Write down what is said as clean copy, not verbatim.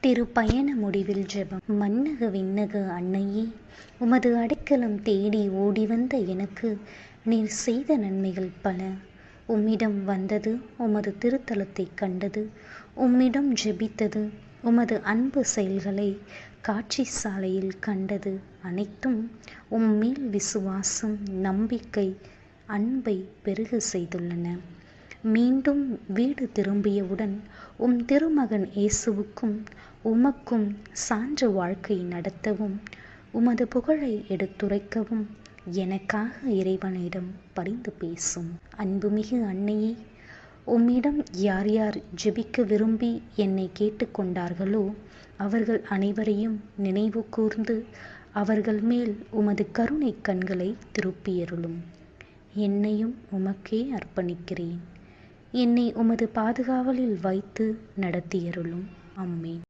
திருப்பயண முடிவில் ஜெபம். மன்னக விண்ணக அன்னையே, உமது அடைக்கலம் தேடி ஓடிவந்த எனக்கு நீர் செய்த நன்மைகள் பல. உம்மிடம் வந்தது, உமது திருத்தலத்தை கண்டது, உம்மிடம் ஜெபித்தது, உமது அன்பு செயல்களை காட்சி சாலையில் கண்டது அனைத்தும் உம்மேல் விசுவாசம், நம்பிக்கை, அன்பை பெருக செய்துள்ளன. மீண்டும் வீடு திரும்பியவுடன் உம் திருமகன் இயேசுவுக்கும் உமக்கும் சான்ற வாழ்க்கை நடத்தவும், உமது புகழை எடுத்துரைக்கவும் எனக்காக இறைவனிடம் பரிந்து பேசும். அன்புமிகு அன்னையே, உம்மிடம் யார் யார் ஜெபிக்க விரும்பி என்னை கேட்டுக்கொண்டார்களோ அவர்கள் அனைவரையும் நினைவு கூர்ந்து அவர்கள் மேல் உமது கருணை கண்களை திருப்பியருளும். என்னையும் உமக்கே அர்ப்பணிக்கிறேன். என்னை உமது பாதுகாவலில் வைத்து நடத்தியருளும். ஆமென்.